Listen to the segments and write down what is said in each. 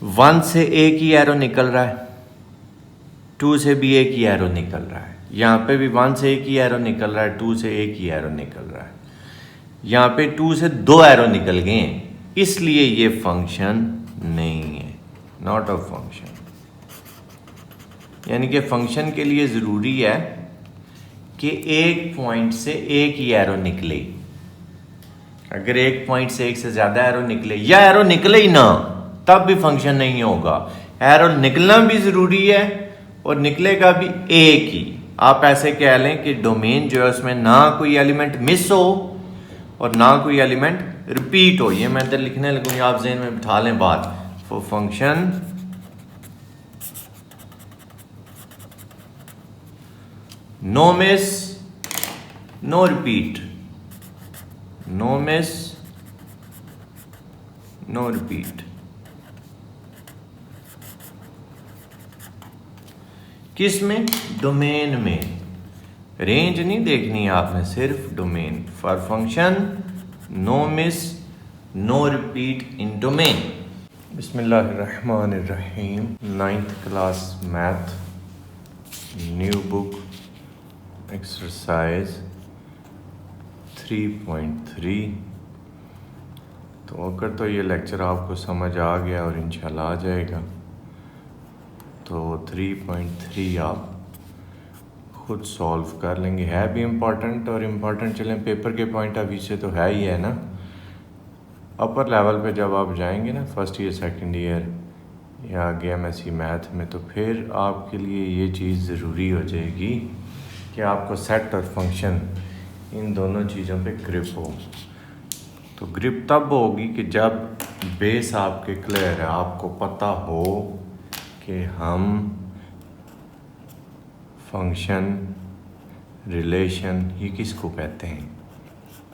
1 से एक ही एरो निकल रहा है, 2 से भी एक ही एरो निकल रहा है, यहाँ पे भी 1 से एक ही एरो निकल रहा है, 2 से एक ही एरो निकल रहा है, यहाँ पे 2 से 2 एरो निकल गए हैं, इसलिए ये फंक्शन नहीं है, नॉट अ फंक्शन। यानी कि फंक्शन के लिए ज़रूरी है कि एक पॉइंट से एक ही एरो निकले। अगर एक पॉइंट से एक से ज़्यादा एरो निकले या एरो निकले ही ना, तब भी फंक्शन नहीं होगा। एरो निकलना भी ज़रूरी है और निकलेगा भी एक ही। आप ऐसे कह लें कि डोमेन जो है उसमें ना कोई एलिमेंट मिस हो और ना कोई एलिमेंट रिपीट हो। ये मैं इधर लिखने लगूंगी, आप ज़हन में बिठा लें बात। For function no miss no repeat, no miss no repeat. किस में? डोमेन में। रेंज नहीं देखनी है आपने, सिर्फ domain. For function no miss no repeat in domain. बिस्मिल्लाहिर्रहमानिर्रहीम। 9th class math, new book, exercise 3.3। तो अगर तो ये लेक्चर आपको समझ आ गया और इंशाल्लाह आ जाएगा, तो 3.3 आप खुद सॉल्व कर लेंगे। है भी इम्पॉर्टेंट, और इम्पॉर्टेंट चलें पेपर के पॉइंट ऑफ व्यू से तो है ही है ना। अपर लेवल पे जब आप जाएंगे ना, फर्स्ट ईयर सेकंड ईयर या आगे MSc मैथ में, तो फिर आपके लिए ये चीज़ ज़रूरी हो जाएगी कि आपको सेट और फंक्शन इन दोनों चीज़ों पे ग्रिप हो। तो ग्रिप तब होगी कि जब बेस आपके क्लियर है, आपको पता हो कि हम फंक्शन, रिलेशन ये किसको कहते हैं।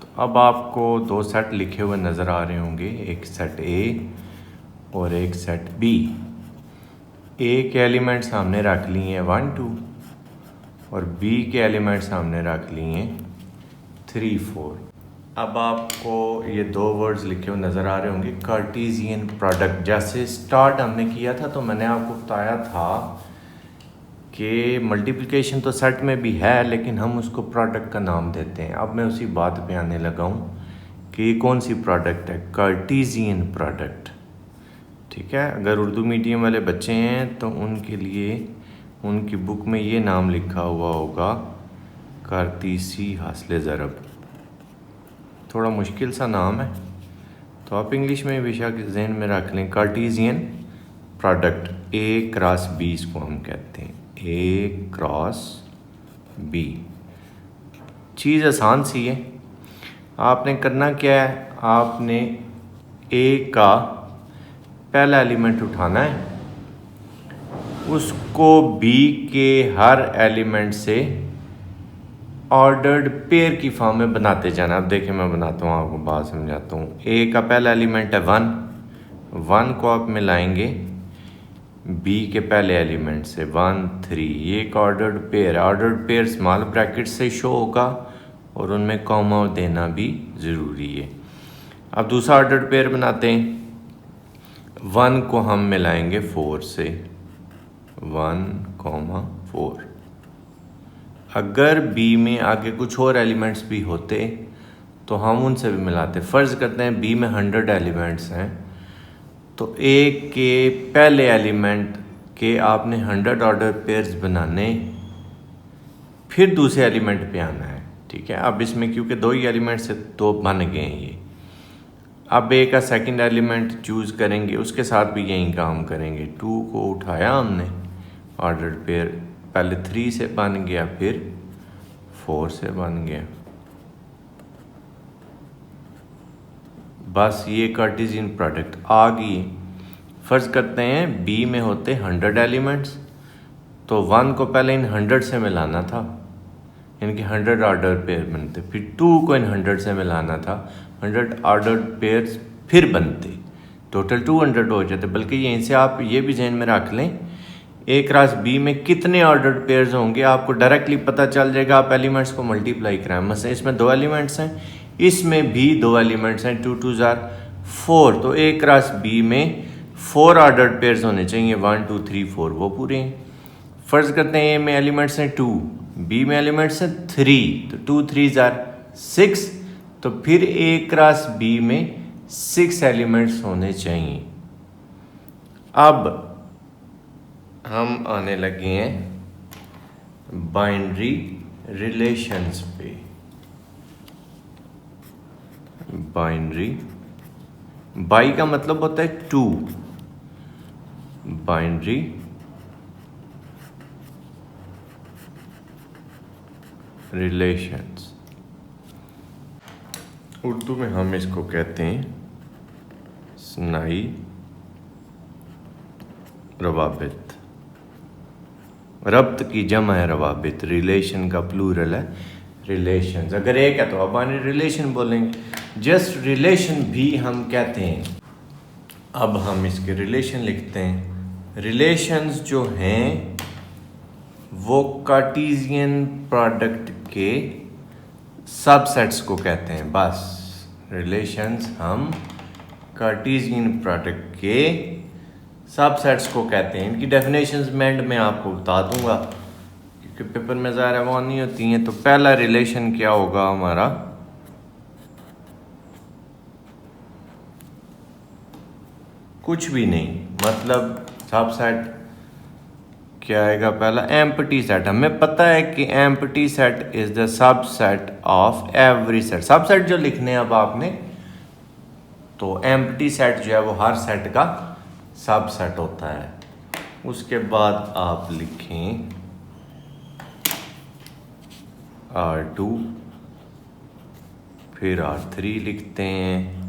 तो अब आपको दो सेट लिखे हुए नज़र आ रहे होंगे, एक सेट A और एक सेट B। A के एलिमेंट सामने रख लिए 1 2 और B के एलिमेंट सामने रख लिए 3 4। अब आपको ये दो वर्ड्स लिखे हुए नज़र आ रहे होंगे, कार्टेशियन प्रोडक्ट। जैसे स्टार्ट हमने किया था तो मैंने आपको बताया था कि मल्टीप्लिकेशन तो सेट में भी है, लेकिन हम उसको प्रोडक्ट का नाम देते हैं। अब मैं उसी बात पे आने लगा हूँ कि ये कौन सी प्रोडक्ट है, कार्टेशियन प्रोडक्ट। ठीक है, अगर उर्दू मीडियम वाले बच्चे हैं तो उनके लिए उनकी बुक में ये नाम लिखा हुआ होगा, कार्तीसी हासिल ज़रब। थोड़ा मुश्किल सा नाम है, तो आप इंग्लिश में बेशक जहन में रख लें, Cartesian product. A cross B इसको हम कहते हैं, A क्रॉस B। चीज़ आसान सी है। आपने करना क्या है, आपने A का पहला एलिमेंट उठाना है, उसको B के हर एलिमेंट से ऑर्डर्ड पेयर की फॉर्म में बनाते जाना। अब देखिए मैं बनाता हूँ, आपको बात समझाता हूँ। A का पहला एलिमेंट है 1 को आप मिलाएंगे B के पहले एलिमेंट से 1 3। ये एक ऑर्डर्ड पेयर है। ऑर्डर्ड पेयर स्मॉल ब्रैकेट से शो होगा और उनमें कॉमा देना भी ज़रूरी है। अब दूसरा ऑर्डर्ड पेयर बनाते हैं, 1 को हम मिलाएंगे 4 से, 1 4। अगर B में आगे कुछ और एलिमेंट्स भी होते तो हम उनसे भी मिलाते। फ़र्ज़ करते हैं B में 100 एलिमेंट्स हैं, तो A के पहले एलिमेंट के आपने 100 ऑर्डर पेयर्स बनाने, फिर दूसरे एलिमेंट पे आना है। ठीक है, अब इसमें क्योंकि दो ही एलिमेंट से तो बन गए हैं ये। अब A का सेकंड एलिमेंट चूज़ करेंगे, उसके साथ भी यही काम करेंगे। 2 को उठाया हमने ऑर्डर पेयर, पहले 3 से बन गया, फिर 4 से बन गया। बस ये कार्टेशियन प्रोडक्ट आ गई। फ़र्ज़ करते हैं B में होते 100 एलिमेंट्स, तो 1 को पहले इन 100 से मिलाना था, इनके 100 ऑर्डर पेयर बनते। फिर 2 को इन 100 से मिलाना था, 100 ऑर्डर पेयर्स फिर बनते, टोटल 200 हो जाते। बल्कि यहीं से आप ये भी जहन में रख लें, A क्रॉस B में कितने ऑर्डर्ड पेयर्स होंगे आपको डायरेक्टली पता चल जाएगा। आप एलिमेंट्स को मल्टीप्लाई कराएं। मतलब इसमें 2 एलिमेंट्स हैं, इसमें भी 2 एलिमेंट्स हैं, 2 2 4, तो A क्रॉस B में 4 ऑर्डर्ड पेयर्स होने चाहिए, 1 2 3 4, वो पूरे हैं। फ़र्ज़ करते हैं ए में एलिमेंट्स हैं 2, बी में एलिमेंट्स हैं 3, तो 2 3 ज़ार 6, तो फिर ए क्रॉस बी में 6 एलिमेंट्स होने चाहिए। अब हम आने लगे हैं बाइनरी रिलेशंस पे। बाइनरी, बाई का मतलब होता है 2, बाइनरी रिलेशंस, उर्दू में हम इसको कहते हैं स्नाई रवाबित। रब्त की जमा है रवाबित, रिलेशन का प्लूरल है रिलेशंस। अगर एक है तो अब बाइनरी रिलेशन बोलेंगे। जस्ट रिलेशन भी हम कहते हैं। अब हम इसके रिलेशन लिखते हैं। रिलेशंस जो हैं वो कार्टेशियन प्रोडक्ट के सबसेट्स को कहते हैं। बस रिलेशंस हम कार्टेशियन प्रोडक्ट के सबसेट्स को कहते हैं। इनकी डेफिनेशंस मैं एंड में आपको बता दूंगा क्योंकि पेपर में ज़ाहिर है वो नहीं होती हैं। तो पहला रिलेशन क्या होगा हमारा, कुछ भी नहीं, मतलब सबसेट क्या आएगा पहला, एम्प्टी सेट। हमें पता है कि empty set is the subset of every set. Subset जो लिखने हैं अब आपने, तो एम्प्टी सेट जो है वो हर सेट का सबसेट होता है। उसके बाद आप लिखें R2, फिर R3 लिखते हैं,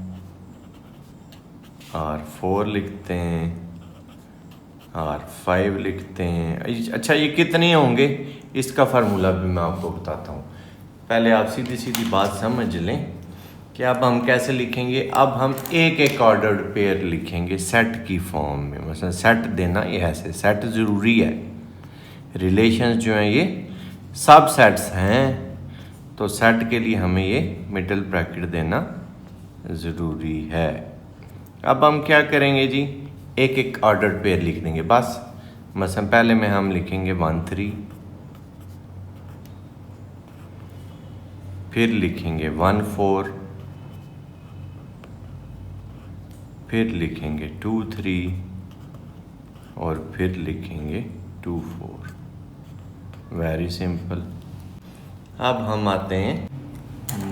R4 लिखते हैं, R5 लिखते हैं। अच्छा ये कितने होंगे इसका फार्मूला भी मैं आपको बताता हूँ। पहले आप सीधी सीधी बात समझ लें कि अब हम कैसे लिखेंगे। अब हम एक एक ऑर्डर्ड पेयर लिखेंगे सेट की फॉर्म में। मतलब सेट देना ये ऐसे, सेट ज़रूरी है। रिलेशंस जो हैं ये सब सेट्स हैं, तो सेट के लिए हमें ये मिडल ब्रैकेट देना ज़रूरी है। अब हम क्या करेंगे जी, एक एक ऑर्डर्ड पेयर लिख देंगे बस। मतलब पहले में हम लिखेंगे 1 3, फिर लिखेंगे 1 4, फिर लिखेंगे 2 3 और फिर लिखेंगे 2 4। Very simple. अब हम आते हैं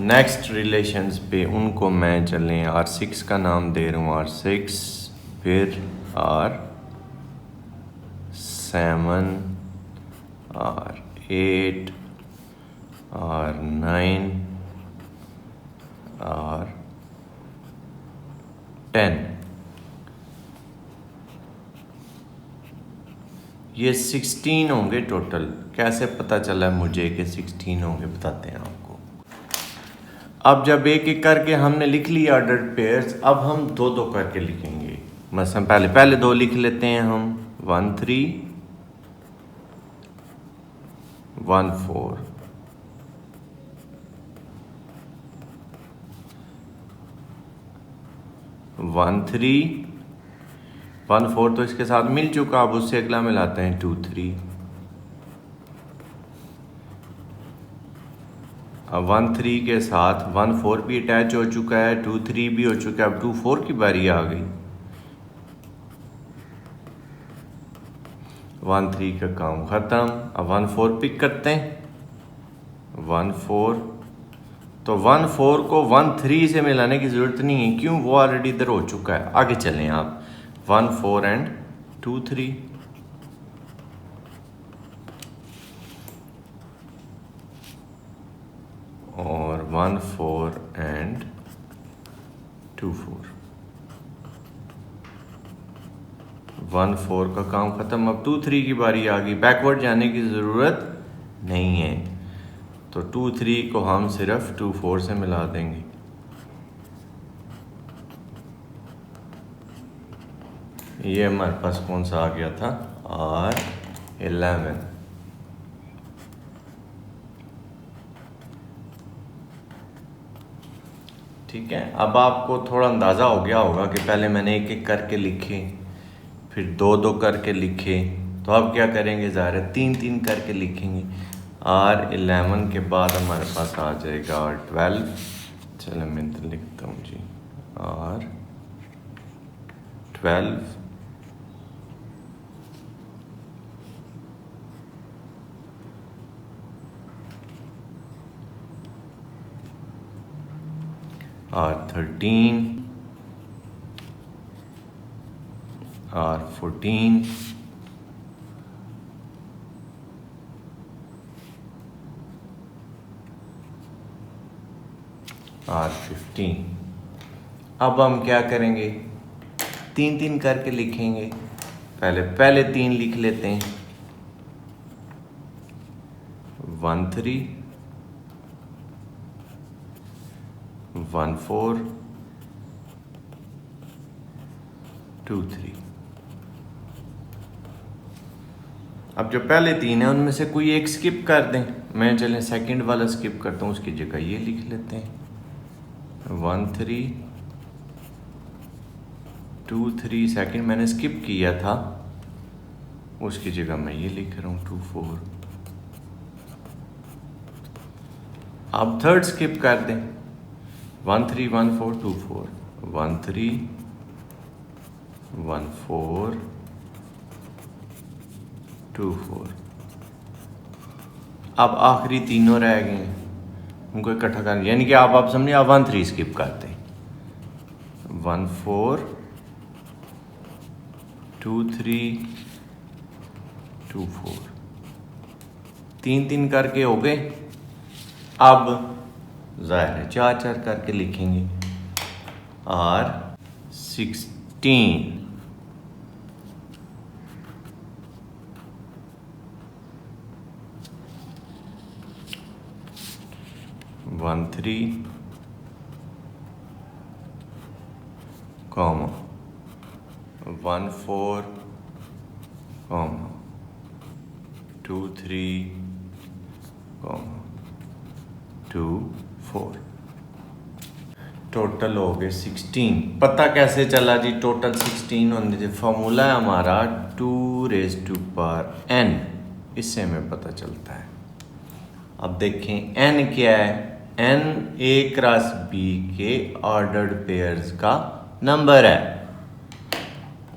नेक्स्ट रिलेशंस पे। उनको मैं चलें R6 का नाम दे रहा हूँ, R6, फिर R7, R8, R9, R10। ये 16 होंगे टोटल। कैसे पता चला मुझे कि 16 होंगे, बताते हैं आपको। अब जब एक एक करके हमने लिख लिया ऑर्डर्ड पेयर्स, अब हम दो दो करके लिखेंगे। मतलब पहले दो लिख लेते हैं हम, 1 3 1 4, 1 3 1 4 तो इसके साथ मिल चुका। अब उससे अगला मिलाते हैं 2 3। अब 1 3 के साथ 1 4 भी अटैच हो चुका है, 2 3 भी हो चुका है। अब 2 4 की बारी आ गई। 1 3 का काम ख़त्म। अब 1 4 पिक करते हैं, 1 4। तो 1 4 को 1 3 से मिलाने की ज़रूरत नहीं है, क्यों, वो ऑलरेडी इधर हो चुका है। आगे चलें आप, 1 4 एंड 2 3, और 1 4 एंड 2 4। 1 4 का काम ख़त्म। अब 2 3 की बारी आ गई। बैकवर्ड जाने की ज़रूरत नहीं है, तो 2 3 को हम सिर्फ 2 4 से मिला देंगे। ये हमारे पास कौन सा आ गया था, R11। ठीक है। अब आपको थोड़ा अंदाज़ा हो गया होगा कि पहले मैंने एक एक करके लिखे, फिर 2 करके लिखे, तो अब क्या करेंगे, ज़ाहिर है 3 करके लिखेंगे। R11 के बाद हमारे पास आ जाएगा R12। चलो मैं तो लिखता हूँ जी R12 R13 R14 R15। अब हम क्या करेंगे, 3 करके लिखेंगे। पहले 3 लिख लेते हैं, 13 14 23। अब जो पहले 3 है उनमें से कोई एक स्किप कर दें। मैं चलें सेकंड वाला स्किप करता हूँ, उसकी जगह ये लिख लेते हैं 13 23। सेकंड मैंने स्किप किया था, उसकी जगह मैं ये लिख रहा हूँ 24। अब थर्ड स्किप कर दें, 13 14 24 13 14 24। अब आखिरी तीनों रह गए हैं, उनको इकट्ठा कर, यानी कि आप समझिए आप 13 स्किप करते हैं, 14 23 24। 3 करके हो गए। अब ज़ाहिर है 4 करके लिखेंगे, R16 13 14 23 24। टोटल हो गए 16। पता कैसे चला जी टोटल 16 होने से? फॉर्मूला है हमारा 2n, इससे हमें पता चलता है। अब देखें n क्या है, n a क्रॉस b के ऑर्डर्ड पेयर्स का नंबर है।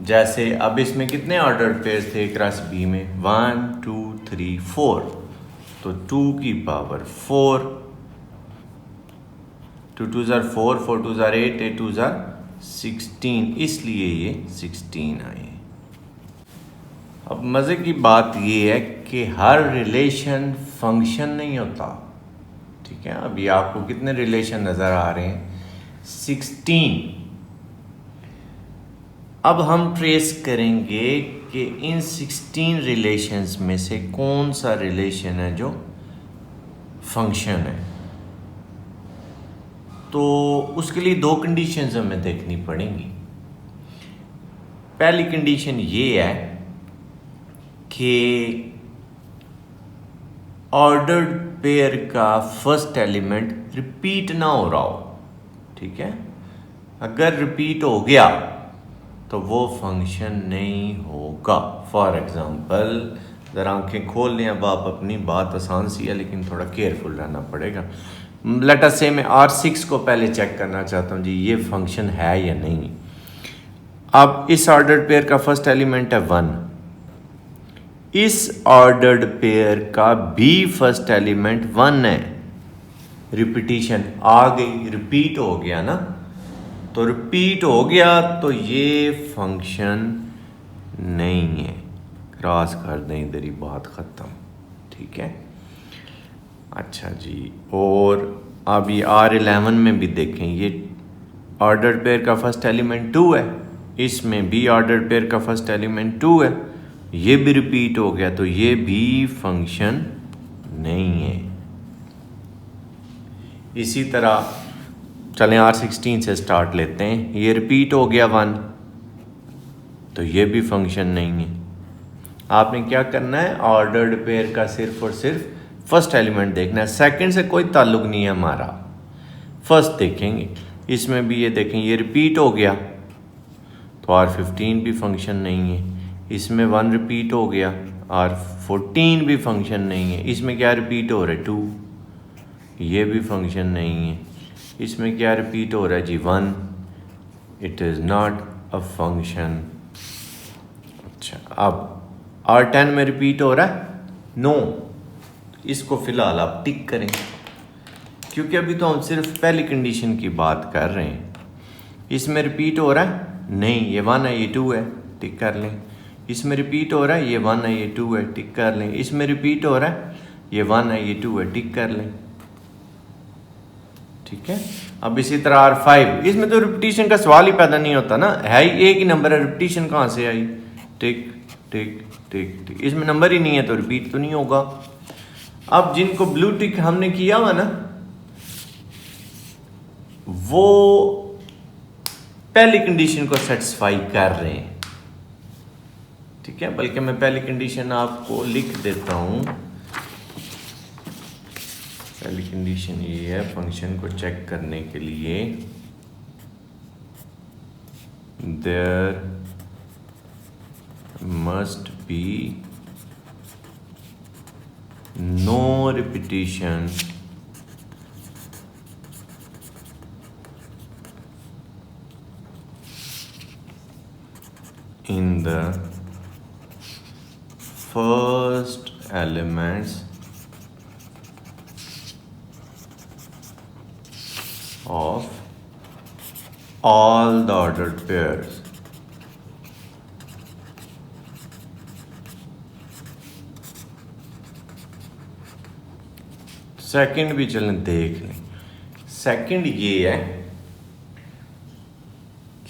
जैसे अब इसमें कितने ऑर्डर्ड पेयर्स थे a क्रॉस b में, 1 2 3 4, तो 2 की पावर 4, 2 2 4, 4 2 8, 8 2 16, इसलिए ये 16 आए। अब मज़े की बात ये है कि हर रिलेशन फंक्शन नहीं होता, ठीक है। अभी आपको कितने रिलेशन नज़र आ रहे हैं, 16। अब हम ट्रेस करेंगे कि इन 16 रिलेशंस में से कौन सा रिलेशन है जो फंक्शन है। तो उसके लिए 2 कंडीशंस हमें देखनी पड़ेंगी। पहली कंडीशन ये है कि ऑर्डर्ड पेयर का फर्स्ट एलिमेंट रिपीट ना हो रहा हो, ठीक है। अगर रिपीट हो गया तो वो फंक्शन नहीं होगा। फॉर एग्जांपल, ज़रा आंखें खोल लें, अब आप अपनी बात आसान सी है लेकिन थोड़ा केयरफुल रहना पड़ेगा। लेट अस से मैं R6 को पहले चेक करना चाहता हूँ जी, ये फंक्शन है या नहीं। अब इस ऑर्डर्ड पेयर का फर्स्ट एलिमेंट है 1, इस ऑर्डर्ड पेयर का भी फर्स्ट एलिमेंट 1 है। रिपीटिशन आ गई, रिपीट हो गया ना, तो रिपीट हो गया तो ये फंक्शन नहीं है। क्रॉस कर दें इधर ही, बात ख़त्म, ठीक है। अच्छा जी, और अब ये R11 में भी देखें, ये ऑर्डर्ड पेयर का फर्स्ट एलिमेंट 2 है, इसमें भी ऑर्डर्ड पेयर का फर्स्ट एलिमेंट 2 है, ये भी रिपीट हो गया तो ये भी फंक्शन नहीं है। इसी तरह चलें R16 से स्टार्ट लेते हैं, ये रिपीट हो गया 1, तो ये भी फंक्शन नहीं है। आपने क्या करना है, ऑर्डर्ड पेयर का सिर्फ और सिर्फ फर्स्ट एलिमेंट देखना है, सेकंड से कोई ताल्लुक नहीं है हमारा, फर्स्ट देखेंगे। इसमें भी ये देखें, ये रिपीट हो गया तो R15 भी फंक्शन नहीं है। इसमें 1 रिपीट हो गया, R14 भी फंक्शन नहीं है। इसमें क्या रिपीट हो रहा है? 2, ये भी फंक्शन नहीं है। इसमें क्या रिपीट हो रहा है जी? 1, it is not a function. अच्छा, अब R10 में रिपीट हो रहा है? नो। इसको फिलहाल आप टिक करें, क्योंकि अभी तो हम सिर्फ पहली कंडीशन की बात कर रहे हैं। इसमें रिपीट हो रहा है? नहीं, ये 1 है, ये 2 है, टिक कर लें। इसमें रिपीट हो रहा है? ये 1 है, ये 2 है, टिक कर लें। इसमें रिपीट हो रहा है? ये 1 है, ये 2 है, टिक कर लें। ठीक है। अब इसी तरह R5, इसमें तो रिपीटिशन का सवाल ही पैदा नहीं होता ना, है ही एक ही नंबर है, रिपीटिशन कहाँ से आई? टिक टिक टिक टिक, इसमें नंबर ही नहीं है तो रिपीट तो नहीं होगा। अब जिनको ब्लू टिक हमने किया हुआ ना, वो पहली कंडीशन को सेटिस्फाई कर रहे हैं। ठीक है, बल्कि मैं पहली कंडीशन आपको लिख देता हूं। पहली कंडीशन ये है, फंक्शन को चेक करने के लिए there must be no repetition in the first elements of all the ordered pairs. Second भी चलें देख लें। सेकंड ये है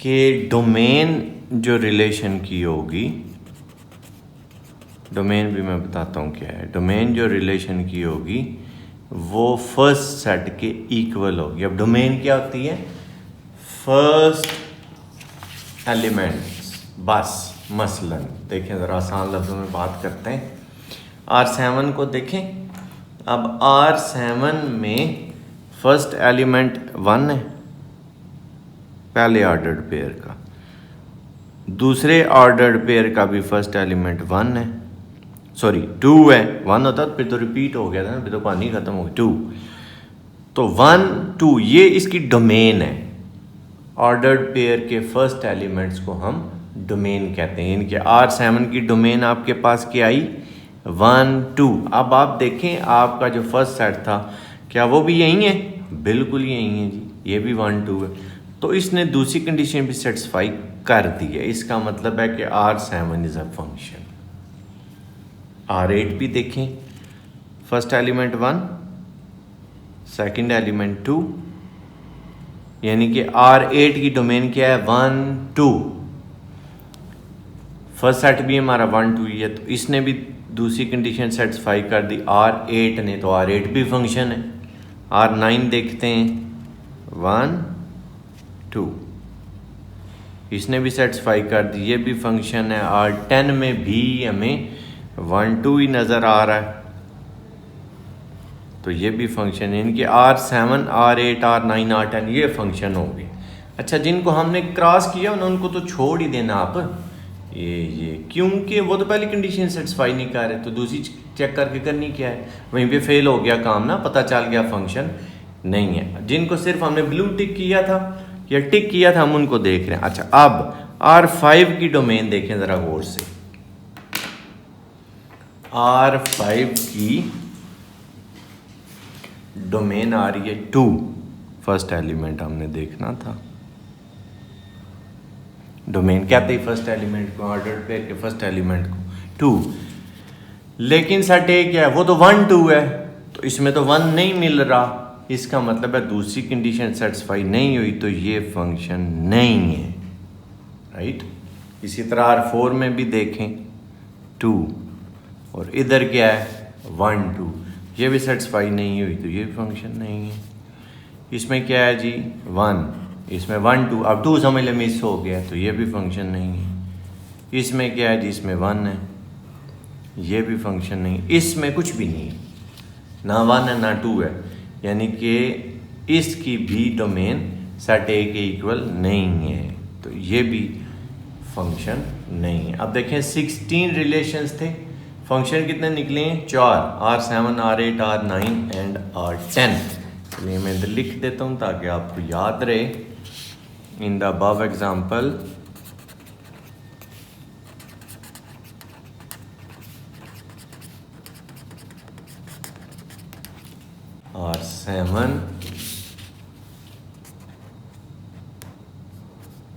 कि डोमेन जो रिलेशन की होगी, डोमेन भी मैं बताता हूँ क्या है। डोमेन जो रिलेशन की होगी वो फर्स्ट सेट के इक्वल होगी। अब डोमेन क्या होती है? First elements. बस मसलन देखें, ज़रा आसान लफ्ज़ों में बात करते हैं। R7 को देखें। अब R7 में फर्स्ट एलिमेंट 1 है, पहले ऑर्डर्ड पेयर का। दूसरे ऑर्डर्ड पेयर का भी फर्स्ट एलिमेंट 1 है, सॉरी 2 है। 1 होता तो फिर तो रिपीट हो गया था ना, फिर तो कहानी खत्म हो गई। 2, तो 1 2 ये इसकी डोमेन है। ऑर्डर्ड पेयर के फर्स्ट एलिमेंट्स को हम डोमेन कहते हैं। इनके R7 की डोमेन आपके पास क्या आई? 1 2। अब आप देखें, आपका जो फर्स्ट सेट था क्या वो भी यही है? बिल्कुल यही है जी, ये भी 1 2 है। तो इसने दूसरी कंडीशन भी सेटिस्फाई कर दी है। इसका मतलब है कि R7 is a function. R8 भी देखें, फर्स्ट एलिमेंट 1, सेकंड एलिमेंट 2, यानी कि R8 की डोमेन क्या है? 1 2। फर्स्ट सेट भी हमारा 1 2 ही है, तो इसने भी दूसरी कंडीशन सेटिस्फाई कर दी R8 ने, तो R8 भी फंक्शन है। R9 देखते हैं, 1 2, इसने भी सेटिस्फाई कर दी, ये भी फंक्शन है। R10 में भी हमें 1 2 ही नज़र आ रहा है, तो ये भी फंक्शन है। इनके R7 R8 R9 R10 ये फंक्शन हो गए। अच्छा, जिनको हमने क्रॉस किया ना उनको तो छोड़ ही देना आप, ये क्योंकि वो तो पहली कंडीशन सेटिस्फाई नहीं कर रहे, तो दूसरी चेक करके करनी क्या है? वहीं पे फेल हो गया काम ना, पता चल गया फंक्शन नहीं है। जिनको सिर्फ हमने ब्लू टिक किया था या टिक किया था हम उनको देख रहे हैं। अच्छा, अब R5 की डोमेन देखें ज़रा गौर से। R5 की डोमेन आ रही है 2, फर्स्ट एलिमेंट हमने देखना था। डोमेन कहते ही फर्स्ट एलिमेंट को, ऑर्डर्ड पेयर के फर्स्ट एलिमेंट को 2, लेकिन सेट ए क्या है? वो तो 1 2 है, तो इसमें तो 1 नहीं मिल रहा। इसका मतलब है दूसरी कंडीशन सेटिस्फाई नहीं हुई, तो ये फंक्शन नहीं है, राइट। इसी तरह R4 में भी देखें 2, और इधर क्या है? 1 2, ये भी सेटिस्फाई नहीं हुई, तो ये फंक्शन नहीं है। इसमें क्या है जी? 1, इसमें 1 2, अब 2 समझ ले मिस हो गया, तो ये भी फंक्शन नहीं है। इसमें क्या है जी? इसमें 1 है, ये भी फंक्शन नहीं। इसमें कुछ भी नहीं है, ना 1 है ना 2 है, यानी कि इसकी भी डोमेन सेट ए के इक्वल नहीं है, तो ये भी फंक्शन नहीं है। अब देखें 16 रिलेशंस थे, फंक्शन कितने निकले हैं? 4, R7, R8, R9 and R10। चलिए मैं इधर लिख देता हूँ ताकि आपको याद रहे। In the above example R7,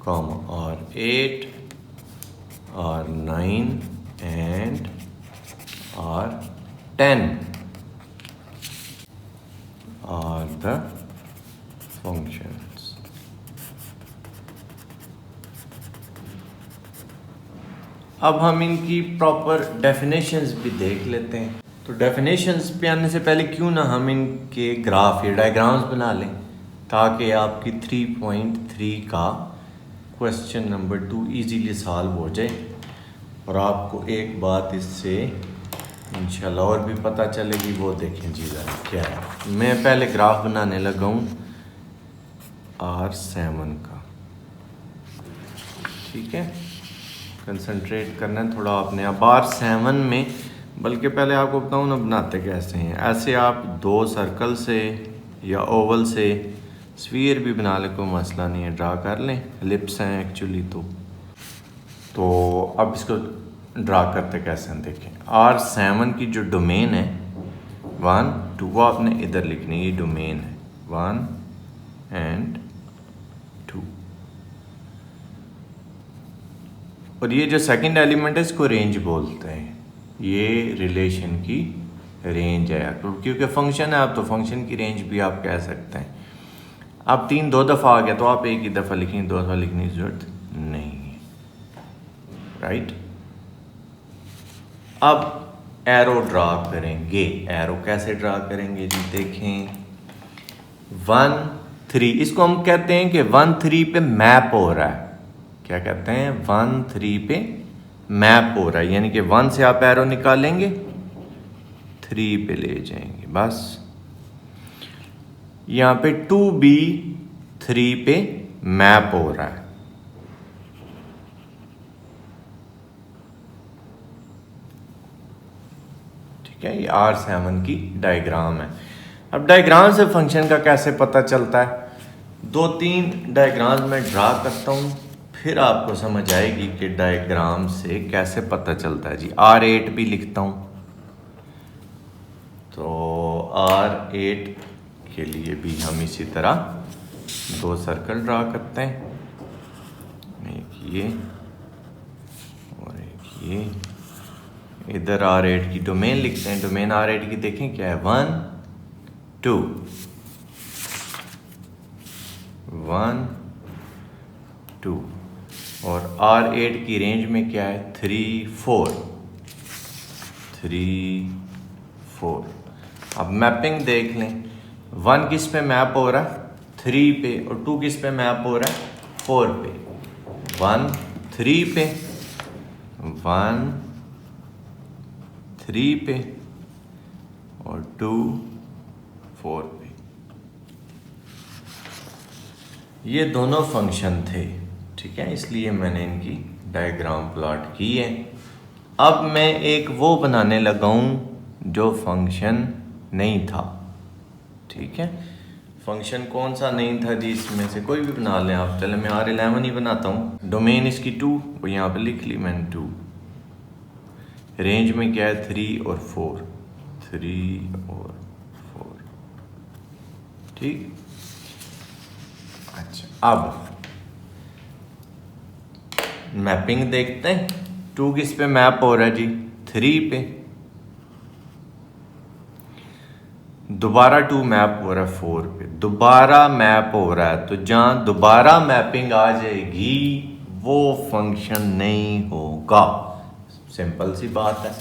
R8, R9 and R10 are the functions. अब हम इनकी प्रॉपर डेफिनेशंस भी देख लेते हैं। तो डेफिनेशंस पे आने से पहले क्यों ना हम इनके ग्राफ या डायग्राम्स बना लें ताकि आपकी 3.3 का क्वेश्चन नंबर 2 इजीली सॉल्व हो जाए और आपको एक बात इससे इंशाल्लाह और भी पता चलेगी। वो देखें जी ज़रा क्या है। मैं पहले ग्राफ बनाने लगा हूँ R7 का, ठीक है। कंसंट्रेट करना है थोड़ा आपने। अब R7 में, बल्कि पहले आपको बताऊँ ना बनाते कैसे हैं। ऐसे आप 2 सर्कल से या ओवल से स्फीयर भी बना ले, कोई मसला नहीं है, ड्रा कर लें। एलिप्स हैं एक्चुअली। तो अब इसको ड्रा करते कैसे हैं देखें। R7 की जो डोमेन है 1, 2 वो आपने इधर लिखनी है। ये डोमेन है 1 एंड 2 और ये जो सेकंड एलिमेंट है इसको रेंज बोलते हैं। ये रिलेशन की रेंज है क्योंकि फंक्शन है। आप तो फंक्शन की रेंज भी आप कह सकते हैं। अब 3 2 दफ़ा आ गया तो आप एक ही दफ़ा लिखेंगे, 2 दफ़ा लिखने की जरूरत नहीं है, राइट। अब एरो ड्रा करेंगे। एरो कैसे ड्रा करेंगे जी देखें। 1 3 इसको हम कहते हैं कि 1 3 पे मैप हो रहा है। क्या कहते हैं? 1 3 पे मैप हो रहा है, यानी कि 1 से आप एरो निकालेंगे 3 पे ले जाएंगे बस। यहाँ पे 2 भी 3 पे मैप हो रहा है। ठीक है, ये R7 की डायग्राम है। अब डायग्राम से फंक्शन का कैसे पता चलता है? 2-3 डायग्राम में ड्रा करता हूँ, फिर आपको समझ आएगी कि डायग्राम से कैसे पता चलता है जी। R8 भी लिखता हूँ। तो R8 के लिए भी हम इसी तरह 2 सर्कल ड्रा करते हैं, एक ये और एक ये। इधर R8 की डोमेन लिखते हैं। डोमेन R8 की देखें क्या है? 1 2 1 2 और R8 की रेंज में क्या है? 3 4 3 4। अब मैपिंग देख लें। 1 किस पे मैप हो रहा है? 3 पे। और 2 किस पे मैप हो रहा है? 4 पे। 1 3 पे, 1 3 पे और 2 4 पे। ये दोनों फंक्शन थे, ठीक है, इसलिए मैंने इनकी डायग्राम प्लॉट की है। अब मैं एक वो बनाने लगा हूँ जो फंक्शन नहीं था, ठीक है। फंक्शन कौन सा नहीं था जी? इसमें से कोई भी बना लें आप। चले मैं R11 ही बनाता हूँ। डोमेन इसकी 2, वो यहाँ पे लिख ली मैंने 2। रेंज में क्या है? 3 और 4, 3 और 4, ठीक। अच्छा, अब मैपिंग देखते हैं। 2 किस पे मैप हो रहा है जी? 3 पे। दोबारा 2 मैप हो रहा है 4 पे। दोबारा मैप हो रहा है, तो जहां दोबारा मैपिंग आ जाएगी वो फंक्शन नहीं होगा। सिंपल सी बात है।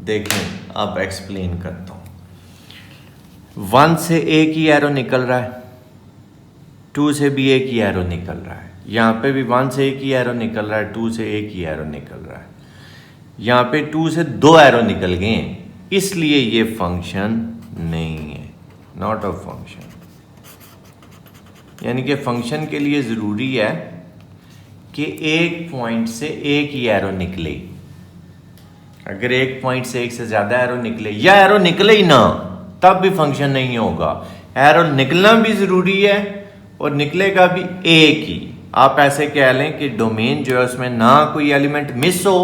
देखें, अब एक्सप्लेन करता हूं। 1 से एक ही एरो निकल रहा है, 2 से भी एक ही एरो निकल रहा है। यहाँ पे भी 1 से एक ही एरो निकल रहा है, 2 से एक ही एरो निकल रहा है। यहाँ पे 2 से 2 एरो निकल गए हैं, इसलिए ये फंक्शन नहीं है, नॉट अ फंक्शन। यानी कि फंक्शन के लिए ज़रूरी है कि एक पॉइंट से एक ही एरो निकले। अगर एक पॉइंट से एक से ज़्यादा एरो निकले या एरो निकले ही ना तब भी फंक्शन नहीं होगा। एरो निकलना भी ज़रूरी है और निकलेगा भी एक ही। आप ऐसे कह लें कि डोमेन जो है उसमें ना कोई एलिमेंट मिस हो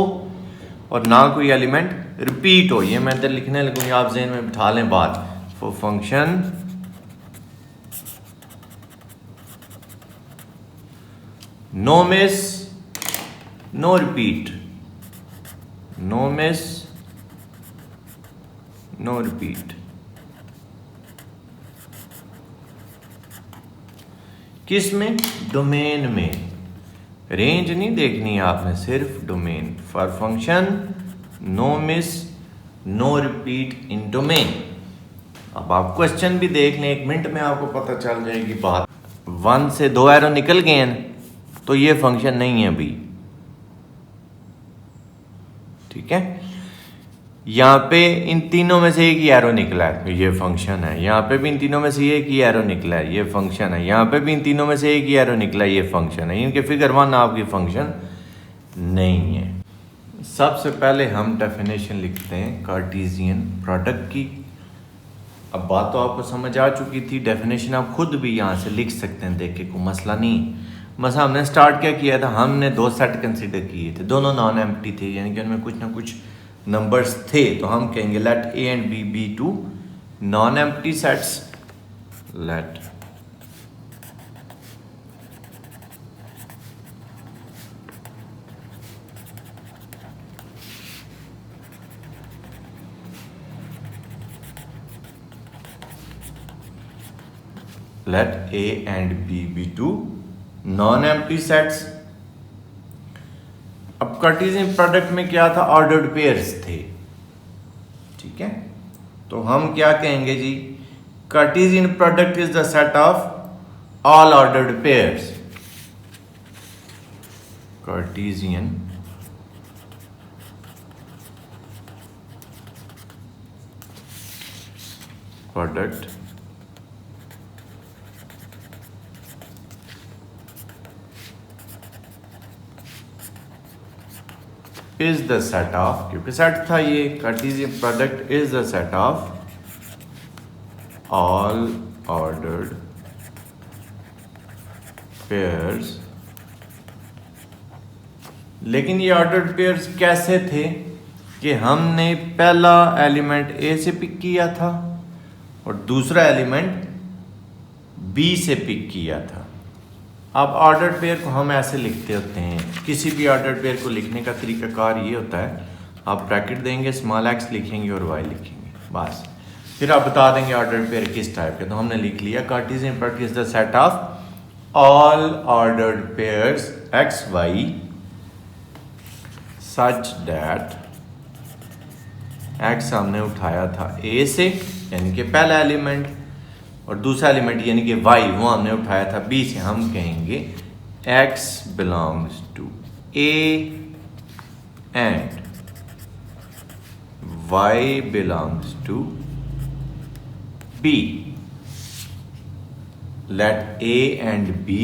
और ना कोई एलिमेंट रिपीट हो। ये मैं इधर लिखने लगूंगा, आप ज़हन में बिठा लें बात। For function no miss no repeat, no miss no repeat. किस में? डोमेन में। रेंज नहीं देखनी है आपने, सिर्फ domain. For function no miss no repeat in domain. अब आप क्वेश्चन भी देख लें, 1 मिनट में आपको पता चल जाएगी बात। 1 से 2 एरो निकल गए हैं तो ये फंक्शन नहीं है अभी, ठीक है। यहां पे इन तीनों में से एक ही एरो निकला है तो ये फंक्शन है। यहां पे भी इन तीनों में से एक ही एरो निकला है, ये फंक्शन है। यहां पे भी इन तीनों में से एक ही एरो निकला है, ये फंक्शन है। इनके फिगर 1 आपकी फंक्शन नहीं है। सबसे पहले हम डेफिनेशन लिखते हैं कार्टेशियन प्रोडक्ट की। अब बात तो आपको समझ आ चुकी थी, डेफिनेशन आप खुद भी यहाँ से लिख सकते हैं, देख के कोई मसला नहीं। बस हमने स्टार्ट क्या किया था, हमने 2 सेट कंसिडर किए थे, दोनों नॉन एम्प्टी थे, यानी कि उनमें कुछ ना कुछ नंबर्स थे। तो हम कहेंगे let A and B be 2 non empty sets. Let let A and B be 2 non-empty sets। अब कार्टेशियन प्रोडक्ट में क्या था, ऑर्डर्ड पेयर्स थे, ठीक है। तो हम क्या कहेंगे जी, Cartesian product is the set of all ordered pairs. Cartesian product is the set of, क्योंकि सेट था ये, Cartesian product is the set of all ordered pairs. लेकिन ये ऑर्डर्ड पेयर्स कैसे थे कि हमने पहला एलिमेंट ए से पिक किया था और दूसरा एलिमेंट बी से पिक किया था। अब ऑर्डर्ड पेयर को हम ऐसे लिखते होते हैं, किसी भी ऑर्डर्ड पेयर को लिखने का तरीकाकार ये होता है, आप ब्रैकेट देंगे, स्मॉल एक्स लिखेंगे और वाई लिखेंगे, बस। फिर आप बता देंगे ऑर्डर्ड पेयर किस टाइप के। तो हमने लिख लिया Cartesian product is the set of all ordered pairs x y such that x हमने उठाया था ए से, यानी कि पहला एलिमेंट, और दूसरा एलिमेंट यानी कि y वो हमने उठाया था b से। हम कहेंगे x belongs to a and y belongs to b। Let a and b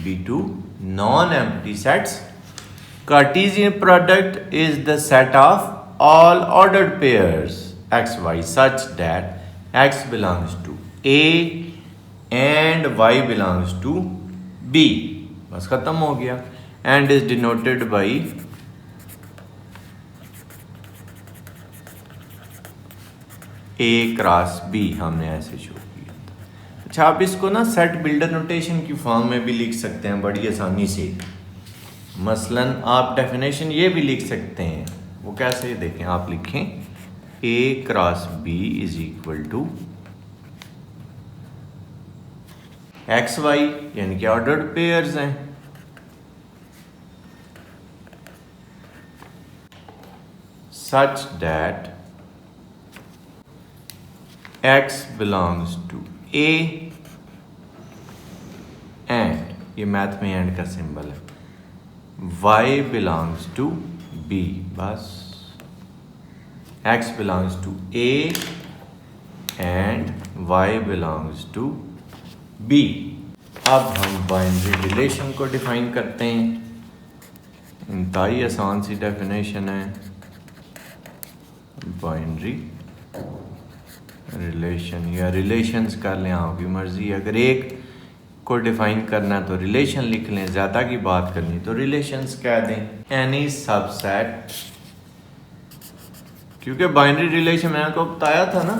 be 2 non-empty sets। Cartesian product is the set of all ordered pairs x y such that x belongs to A and y belongs to B। बस खत्म हो गया। and is denoted by A cross B, हमने ऐसे show किया था। अच्छा, आप इसको ना सेट बिल्डर नोटेशन की फॉर्म में भी लिख सकते हैं बड़ी आसानी से। मसलन आप डेफिनेशन ये भी लिख सकते हैं, वो कैसे देखें, आप लिखें A cross B is equal to x y, यानी कि ऑर्डर्ड पेयर्स हैं, such that x belongs to A and, ये मैथ में एंड का सिंबल है, वाई बिलोंग्स टू बी। बस x belongs to A and y belongs to B. अब हम बाइनरी रिलेशन को डिफाइन करते हैं। इंतहाई आसान सी डेफिनेशन है बाइनरी रिलेशन, या रिलेशंस कर लें, आपकी मर्ज़ी। अगर एक को डिफाइन करना है तो रिलेशन लिख लें, ज़्यादा की बात करनी तो रिलेशंस कह दें। एनी सबसेट, क्योंकि बाइनरी रिलेशन मैंने आपको बताया था ना,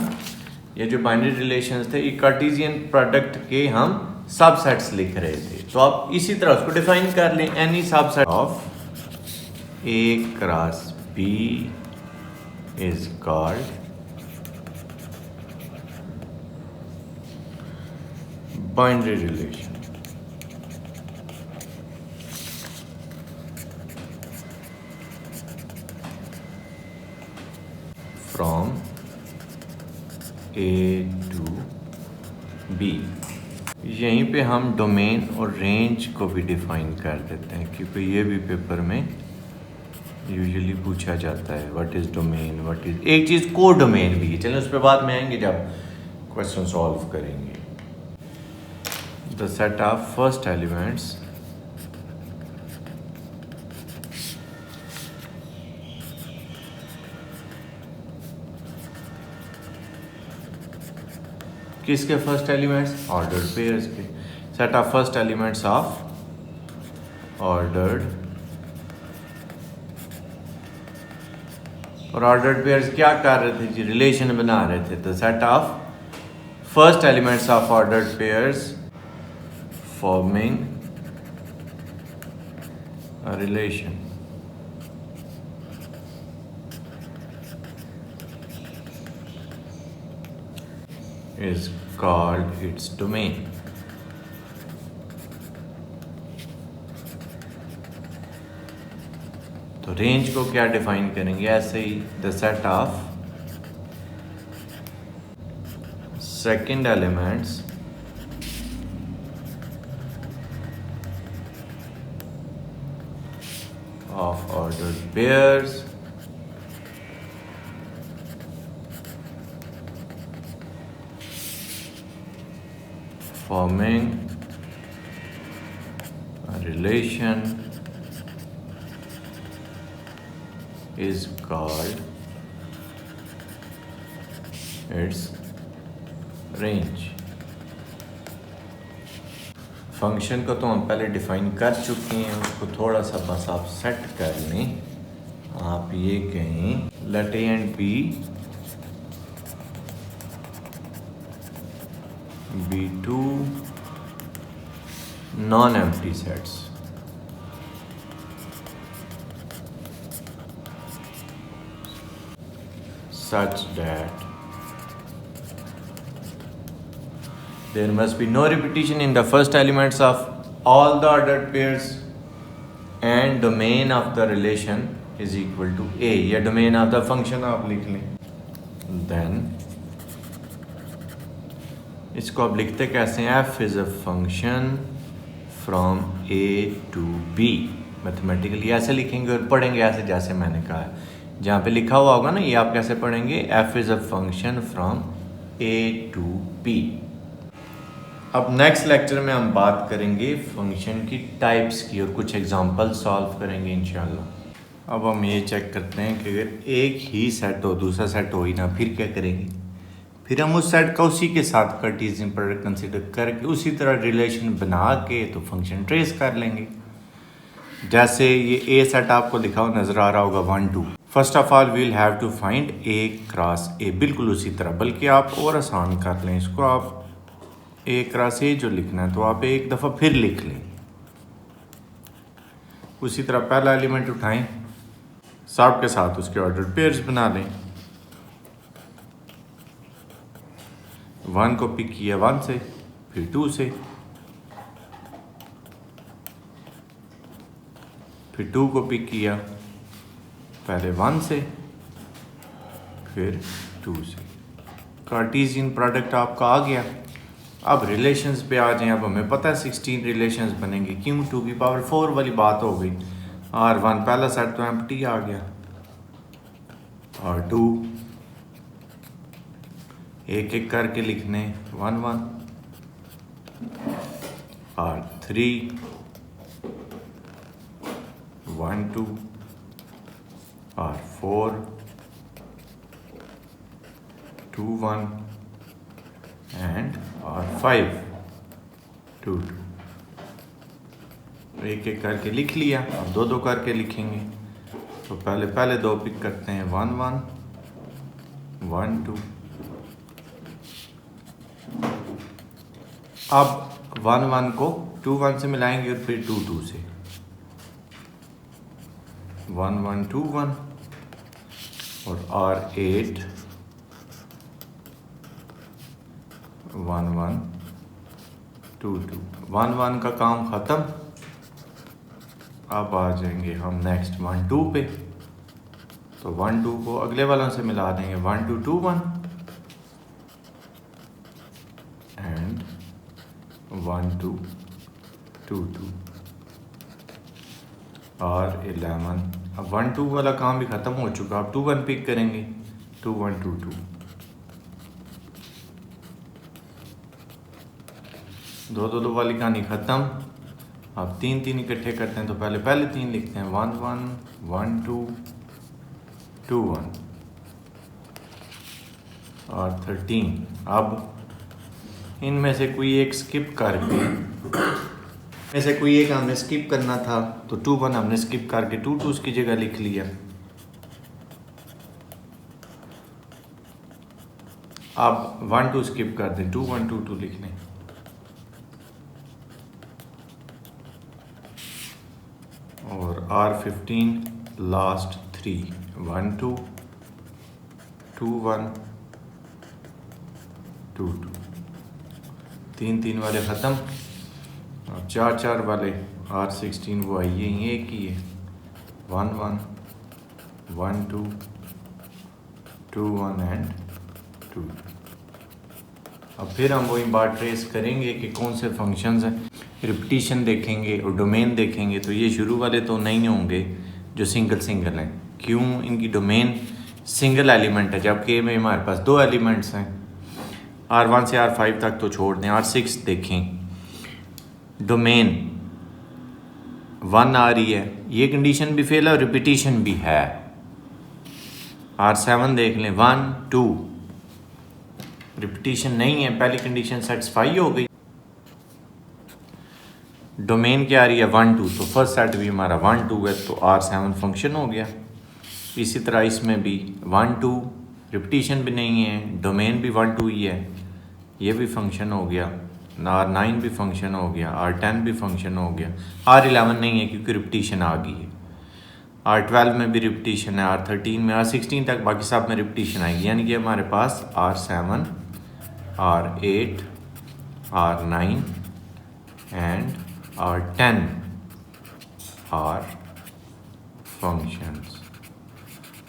ये जो बाइनरी रिलेशंस थे ये कार्टेशियन प्रोडक्ट के हम सबसेट्स लिख रहे थे, तो आप इसी तरह उसको डिफाइन कर लें। Any subset of A cross B is called binary relation. From A to B. यहीं पे हम डोमेन और रेंज को भी डिफाइन कर देते हैं, क्योंकि ये भी पेपर में यूजुअली पूछा जाता है what is domain, what is, एक चीज़ को डोमेन भी है। चलो उस पर बाद में आएंगे जब क्वेश्चन सॉल्व करेंगे। The set of first elements किसके फर्स्ट एलिमेंट्स? ऑर्डर्ड पेयर्स के। Set of first elements of ordered, और ऑर्डर्ड पेयर्स क्या कर रहे थे जी? रिलेशन बना रहे थे। The set of first elements of ordered pairs forming a relation is called its domain. तो रेंज को क्या डिफाइन करेंगे? ऐसे ही the set of second elements of ordered pairs forming a relation is called its range. Function को तो हम पहले डिफाइन कर चुके हैं, उसको थोड़ा सा बस आप सेट कर लें। आप ये कहें let A and B be two non-empty sets such that there must be no repetition in the first elements of all the ordered pairs and domain of the relation is equal to a, या domain of the function आप लिख लें। then इसको आप लिखते कैसे हैं? F is a function from A to B. Mathematically ऐसे लिखेंगे और पढ़ेंगे ऐसे जैसे मैंने कहा है, जहाँ पे लिखा हुआ होगा ना, ये आप कैसे पढ़ेंगे? F is a function from A to B. अब नेक्स्ट लेक्चर में हम बात करेंगे फंक्शन की टाइप्स की और कुछ एग्जांपल सॉल्व करेंगे इंशाल्लाह। अब हम ये चेक करते हैं कि अगर एक ही सेट हो, दूसरा सेट हो ही ना, फिर क्या करेंगे? फिर हम उस सेट का उसी के साथ कार्टेशियन प्रोडक्ट कंसीडर करके उसी तरह रिलेशन बना के तो फंक्शन ट्रेस कर लेंगे। जैसे ये ए सेट आपको लिखा हुआ नज़र आ रहा होगा 1 2। First of all we'll have to find A cross A, बिल्कुल उसी तरह, बल्कि आप और आसान कर लें इसको। आप ए क्रॉस ए जो लिखना है तो आप एक दफ़ा फिर लिख लें। उसी तरह पहला एलिमेंट उठाएं, साथ के साथ उसके ऑर्डर पेयर्स बना लें। 1 को पिक किया 1 से, फिर 2 से, फिर 2 को पिक किया पहले 1 से, फिर 2 से। कार्टेशियन प्रोडक्ट आपका आ गया। अब रिलेशंस पे आ जाएं। अब हमें पता है 16 रिलेशंस बनेंगे, क्यों? 2 की पावर 4 वाली बात हो गई। R1 पहला सेट तो एम्प्टी आ गया, R2 एक एक करके लिखने 1 1, R3 1 2 और 4 2 1 एंड और 5 2 2। एक एक करके लिख लिया, अब दो दो करके लिखेंगे। तो पहले दो पिक करते हैं, 1 1 1 2। अब 1 1 को 2 1 से मिलाएंगे और फिर 2 2 से, 1 1 2 1 और 8 1 1 2 2। 1 1 का काम ख़त्म। अब आ जाएंगे हम नेक्स्ट 1 2 पे। तो 1 2 को अगले वालों से मिला देंगे, 1 2 2 1 एंड 1 2 2 2 और 11। अब 1 2 वाला काम भी ख़त्म हो चुका। अब 2 1 पिक करेंगे, 2 1 2 2। दो वाली कहानी ख़त्म। अब 3 3 इकट्ठे करते हैं। तो पहले 3 लिखते हैं, 1 1 1 2 2 1 और 13। अब इनमें से कोई एक स्किप करके, ऐसे कोई एक हमने स्किप करना था, तो 2 1 हमने स्किप करके 2 2 की जगह लिख लिया। अब 1 2 स्किप कर दें, 2 1 2 2 लिख लें। और R15 लास्ट 3, 1 2 2 1 2 2। 3 3 वाले ख़त्म। अब 4 4 वाले R16 वो आइए ये एक ही है, 1 1 1 2 2 1 एंड 2 2। अब फिर हम वही बात ट्रेस करेंगे कि कौन से फंक्शंस हैं। रिपीटिशन देखेंगे और डोमेन देखेंगे। तो ये शुरू वाले तो नहीं होंगे जो सिंगल हैं, क्यों? इनकी डोमेन सिंगल एलिमेंट है, जबकि में हमारे पास 2 एलिमेंट्स हैं। R1 से R5 तक तो छोड़ दें। R6 देखें, डोमेन 1 आ रही है, ये कंडीशन भी फेल है और रिपीटिशन भी है। R7 देख लें, 1 2, रिपीटिशन नहीं है, पहली कंडीशन सेटिस्फाई हो गई। डोमेन क्या आ रही है, 1 2, तो फर्स्ट सेट भी हमारा 1 2 है, तो R7 फंक्शन हो गया। इसी तरह इसमें भी 1 2, रिपीटिशन भी नहीं है, डोमेन भी 1 2 ही है, ये भी फंक्शन हो गया। R9 भी फंक्शन हो गया, R10 भी फंक्शन हो गया। R11 नहीं है क्योंकि रिपीटिशन आ गई है। R12 में भी रिपीटिशन है, R13 में, R16 तक बाकी सब में रिपीटिशन आएगी। यानी कि हमारे पास R7 R8 R9 and R10 are functions.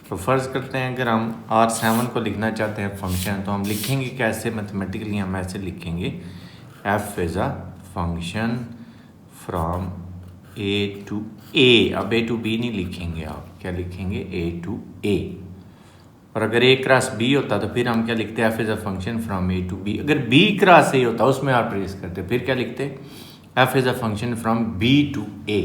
तो फ़र्ज़ करते हैं अगर हम R7 को लिखना चाहते हैं फंक्शन, तो हम लिखेंगे कैसे? मैथमेटिकली हम ऐसे लिखेंगे, f is a function from a to a। अब a to b नहीं लिखेंगे, आप क्या लिखेंगे? a to a। और अगर a क्रॉस b होता तो फिर हम क्या लिखते? f is a function from a to b। अगर b क्रॉस a होता उसमें आप ट्रेस करते, फिर क्या लिखते? f is a function from b to a।